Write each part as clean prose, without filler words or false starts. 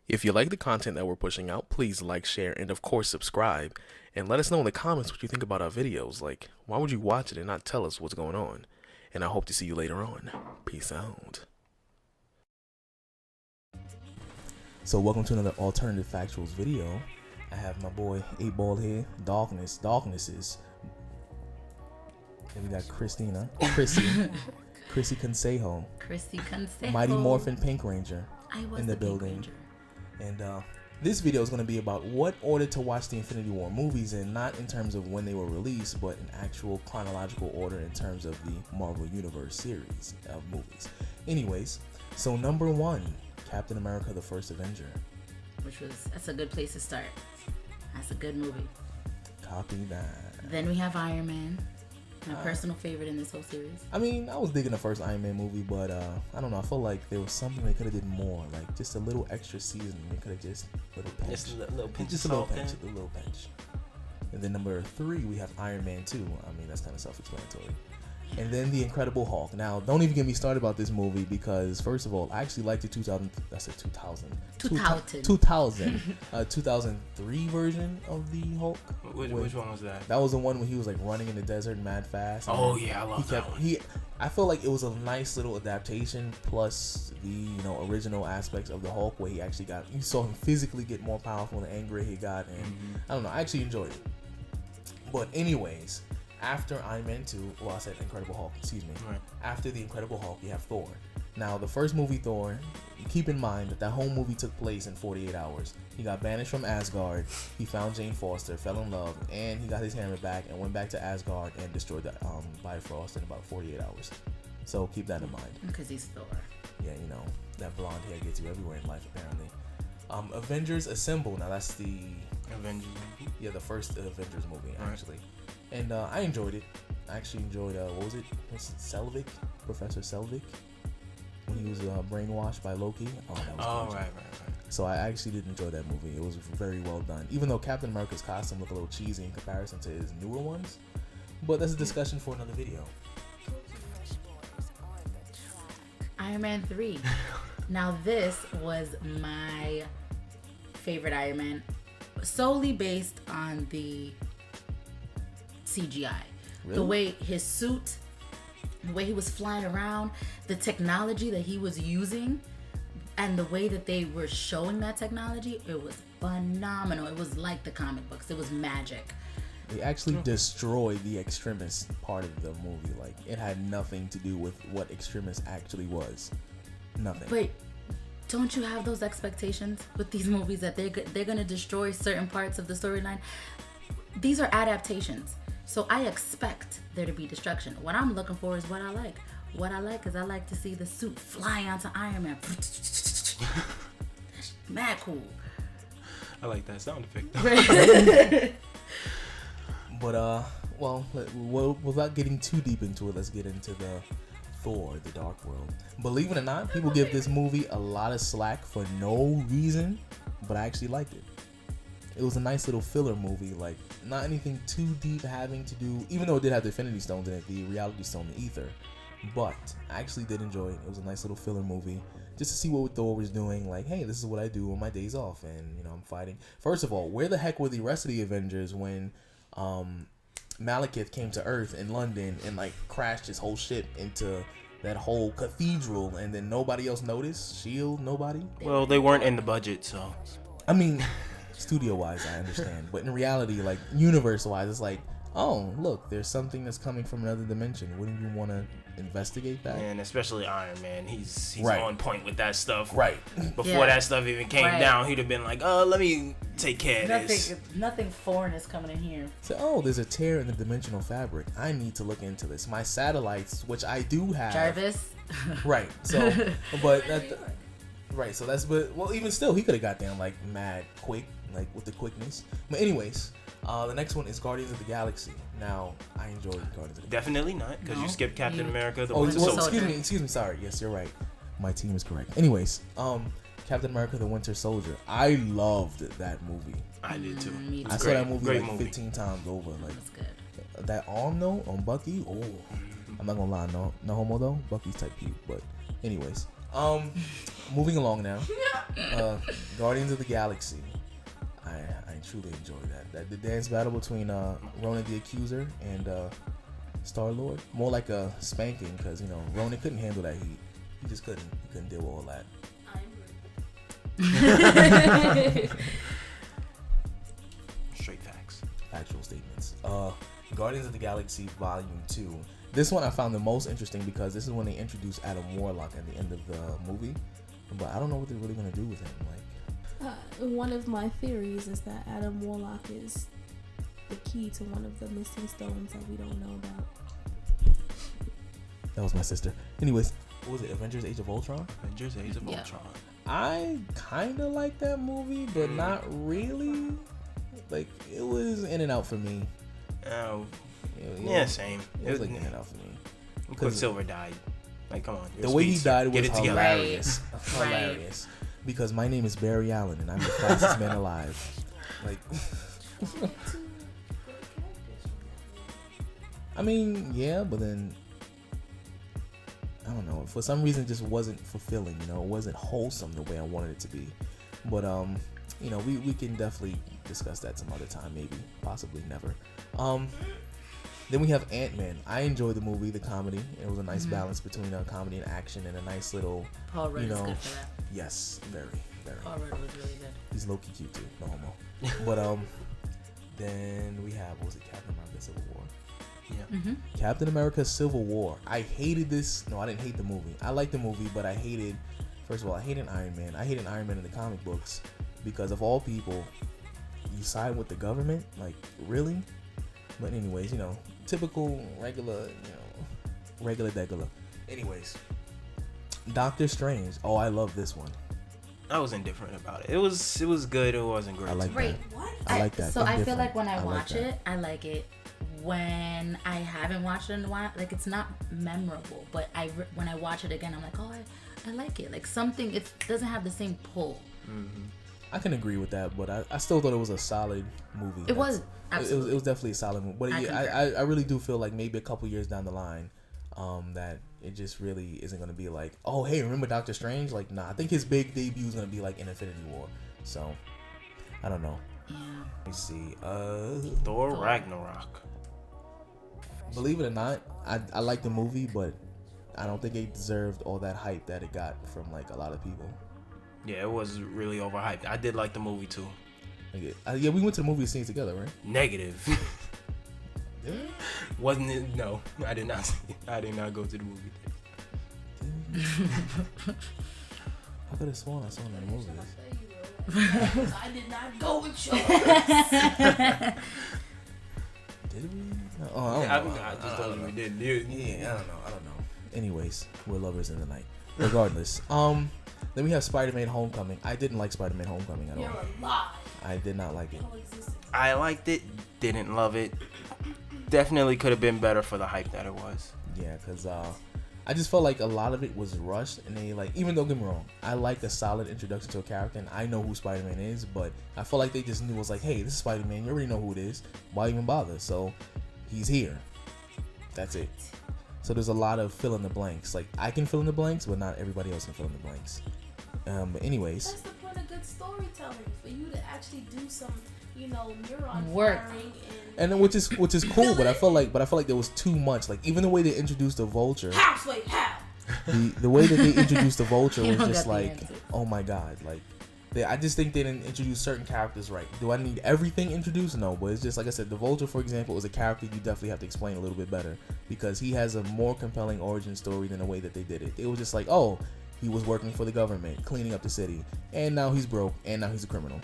If you like the content that we're pushing out, please like, share, and of course subscribe. And let us know in the comments what you think about our videos. Like, why would you watch it and not tell us what's going on? And I hope to see you later on. Peace out. So welcome to another alternative factuals video. I have my boy 8-Ball here, Darknesses. And we got Christina, Chrissy Consejo, Mighty Morphin Pink Ranger in the building. And this video is going to be about what order to watch the Infinity War movies in, not in terms of when they were released, but in actual chronological order in terms of the Marvel Universe series of movies. Anyways, so number 1, Captain America: The First Avenger. That's a good place to start. That's a good movie. Copy that. Then we have Iron Man, my personal favorite in this whole series. I mean, I was digging the first Iron Man movie, but I don't know. I feel like there was something they could have did more, like just a little extra seasoning. They could have just a little pinch, just a little pinch, just a little pinch. And then number 3, we have Iron Man 2. I mean, that's kind of self-explanatory. And then the Incredible Hulk. Now, don't even get me started about this movie because, first of all, I actually liked the 2003 version of the Hulk. Which one was that? That was the one where he was like running in the desert mad fast. Oh yeah, I love that one. I feel like it was a nice little adaptation plus the original aspects of the Hulk where you saw him physically get more powerful the angrier he got, and I don't know, I actually enjoyed it. But anyways, after Iron Man 2, well, I said Incredible Hulk, excuse me. Right. After the Incredible Hulk, you have Thor. Now, the first movie, Thor, keep in mind that whole movie took place in 48 hours. He got banished from Asgard, he found Jane Foster, fell in love, and he got his hammer back and went back to Asgard and destroyed the Bifrost in about 48 hours. So keep that in mind. Because he's Thor. Yeah, that blonde hair gets you everywhere in life, apparently. Avengers Assemble. Now, that's the Avengers movie? Yeah, the first Avengers movie, actually. Right. And I enjoyed it. I actually enjoyed, what was it? Selvig? Professor Selvig? When he was brainwashed by Loki. Oh, that was right. So I actually did enjoy that movie. It was very well done. Even though Captain America's costume looked a little cheesy in comparison to his newer ones. But that's a discussion for another video. Iron Man 3. Now this was my favorite Iron Man, solely based on the CGI. Really? The way his suit, the way he was flying around, the technology that he was using, and the way that they were showing that technology, it was phenomenal. It was like the comic books. It was magic. They actually destroyed the Extremis part of the movie. Like, it had nothing to do with what Extremis actually was. Nothing. But don't you have those expectations with these movies that they're going to destroy certain parts of the storyline? These are adaptations. So I expect there to be destruction. What I'm looking for is what I like. What I like is I like to see the suit fly onto Iron Man. Mad cool. I like that sound effect. But well, without getting too deep into it, let's get into the Thor: The Dark World. Believe it or not, people give this movie a lot of slack for no reason, but I actually liked it. It was a nice little filler movie, like not anything too deep having to do, even though it did have the Infinity Stones in it, the Reality Stone, the Ether. But I actually did enjoy it. It was a nice little filler movie, just to see what Thor was doing. Like, hey, this is what I do on my days off, and I'm fighting. First of all, where the heck were the rest of the Avengers when Malekith came to Earth in London and like crashed his whole ship into that whole cathedral, and then nobody else noticed? Shield, nobody. Well, they weren't in the budget, so. I mean, studio-wise, I understand, but in reality, like universe-wise, it's like, oh, look, there's something that's coming from another dimension. Wouldn't you want to investigate that? And especially Iron Man, he's right on point with that stuff. Right. Before that stuff even came down, he'd have been like, let me take care of this. Nothing foreign is coming in here. So, there's a tear in the dimensional fabric. I need to look into this. My satellites, which I do have. Jarvis. Right. So, but right. So but even still, he could have got down like mad quick, like with the quickness. But anyways, the next one is Guardians of the Galaxy. Now, I enjoyed Guardians of the Galaxy. Definitely not, because you skipped Captain America. Excuse me. Sorry. Yes, you're right. My team is correct. Anyways, Captain America: The Winter Soldier. I loved that movie. I did too. I saw that movie 15 times over. Like, that's good. That arm though on Bucky. Oh, I'm not gonna lie. No homo though. Bucky's type cute. But anyways, moving along now. Guardians of the Galaxy. I truly enjoyed that. The dance battle between Ronan the Accuser and Star-Lord. More like a spanking because, Ronan couldn't handle that heat. He just couldn't. He couldn't deal with all that. Straight facts. Factual statements. Guardians of the Galaxy Volume 2. This one I found the most interesting because this is when they introduced Adam Warlock at the end of the movie. But I don't know what they're really going to do with him. One of my theories is that Adam Warlock is the key to one of the missing stones that we don't know about. That was my sister. Anyways, what was it? Avengers Age of Ultron? Avengers Age of Ultron. I kind of like that movie, but not really. Like, it was in and out for me. Yeah, same. It was like in and out for me. Quicksilver died. Like, come on. The way he died was together. hilarious. Right. Hilarious. Because my name is Barry Allen and I'm the fastest man alive. Like, I mean, yeah, but then I don't know. For some reason, it just wasn't fulfilling. It wasn't wholesome the way I wanted it to be. But we can definitely discuss that some other time, maybe, possibly never. Then we have Ant-Man. I enjoyed the movie, the comedy. It was a nice balance between comedy and action, and a nice little. Paul Rudd is good for that. Yes, very, very. Paul Rudd was really good. He's low-key cute too, no homo. But then we have, what was it, Captain America: Civil War? Yeah. Mm-hmm. Captain America: Civil War. I hated this. No, I didn't hate the movie. I liked the movie, but I hated. First of all, I hated Iron Man. I hated Iron Man in the comic books because of all people, you side with the government. Like, really? But anyways, typical regular degular. Anyways, Doctor Strange. Oh, I love this one. I was indifferent about it. It was good. It wasn't great. I like Right. that. What? I like that. So I feel Indifferent. like when I like watch that. it, I like it. When I haven't watched it in a while, like, it's not memorable. But when I watch it again, I'm like, oh, I like it. Like, something, it doesn't have the same pull. Mm-hmm. I can agree with that, but I still thought it was a solid movie. It was, absolutely. It was definitely a solid movie. But I really do feel like maybe a couple years down the line, that it just really isn't going to be like, oh, hey, remember Doctor Strange? Like, nah, I think his big debut is going to be like in Infinity War. So, I don't know. Yeah. Let me see. Thor Ragnarok. Believe it or not, I like the movie, but I don't think it deserved all that hype that it got from like a lot of people. Yeah, it was really overhyped. I did like the movie too. Like, yeah, we went to the movie scenes together, right? Negative. Yeah. Wasn't it? No, I did not. I did not go to the movie. I could have sworn I saw it in the movies. I did not go with you. Did we? Oh, I don't know. I just told you we did. Yeah, I don't know. Anyways, we're lovers in the night. Regardless, then we have Spider-Man: Homecoming. I didn't like Spider-Man: Homecoming at all. You're a lie. I did not like it. I liked it. Didn't love it. Definitely could have been better for the hype that it was. Yeah, because I just felt like a lot of it was rushed, and they like, even though, don't get me wrong, I like a solid introduction to a character, and I know who Spider-Man is, but I felt like they just knew, it was like, hey, this is Spider-Man, you already know who it is, why even bother? So he's here. That's it. So there's a lot of fill in the blanks. Like, I can fill in the blanks, but not everybody else can fill in the blanks. But anyways, That's the point of good storytelling, for you to actually do some, neuron Work. firing and then which is cool, but I felt like there was too much. Like, even the way they introduced the Vulture, how? the way that they introduced the Vulture You was don't just got the like, answer. oh my god, like. I just think they didn't introduce certain characters right. Do I need everything introduced? No, but it's just like I said, the Vulture, for example, is a character you definitely have to explain a little bit better because he has a more compelling origin story than the way that they did it. It was just like, oh, he was working for the government, cleaning up the city, and now he's broke, and now he's a criminal.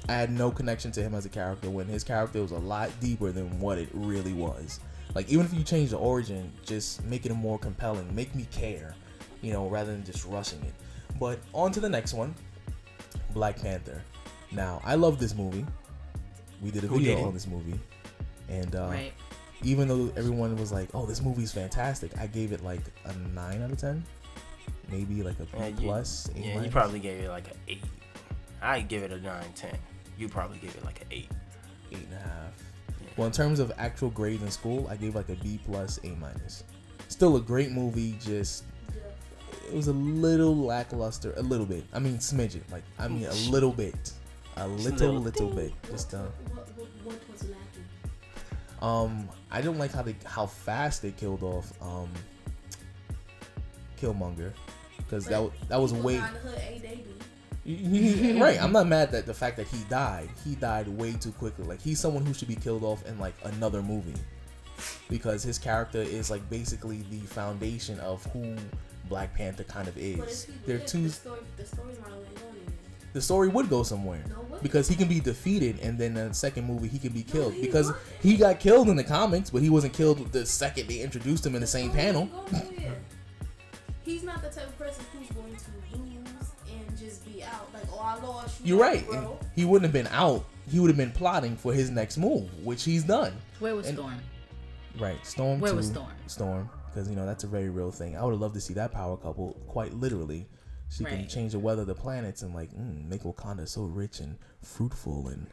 I had no connection to him as a character when his character was a lot deeper than what it really was. Like, even if you change the origin, just make it more compelling, make me care, rather than just rushing it. But on to the next one, Black Panther. Now, I love this movie. We did a video on this movie. And Right. even though everyone was like, oh, this movie's fantastic, I gave it like a 9 out of 10. Maybe like a B plus. Yeah, you probably gave it like an 8. I give it a 9/10. You probably gave it like an 8. 8.5. Well, in terms of actual grades in school, I gave like a B plus, A minus. Still a great movie, just it was a little lackluster, a little bit. I mean, smidget. Like, I mean, a little bit, little bit. Just What was lacking? I don't like how fast they killed off Killmonger, because that was way. Right, I'm not mad at the fact that he died way too quickly. Like, he's someone who should be killed off in like another movie, because his character is like basically the foundation of who Black Panther kind of is. The story would go somewhere, because he can be defeated, and then in the second movie he can be killed, because he got killed in the comics, but he wasn't killed the second they introduced him in the same panel. He's not the type of person who's going to lose and just be out. Like, oh, I lost. You're right. And he wouldn't have been out. He would have been plotting for his next move, which he's done. Where was Storm? Right, Storm. Where was Storm? Storm, because that's a very real thing. I would have loved to see that power couple, quite literally. She can change the weather of the planets and like make Wakanda so rich and fruitful and.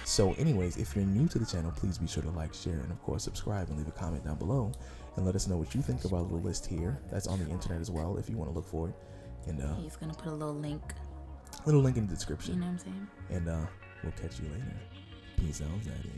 So anyways, if you're new to the channel, please be sure to like, share, and of course subscribe, and leave a comment down below and let us know what you think of our little list here. That's on the internet as well if you want to look for it. And he's gonna put a little link in the description. You know what I'm saying? And we'll catch you later. Peace out, Zaddy.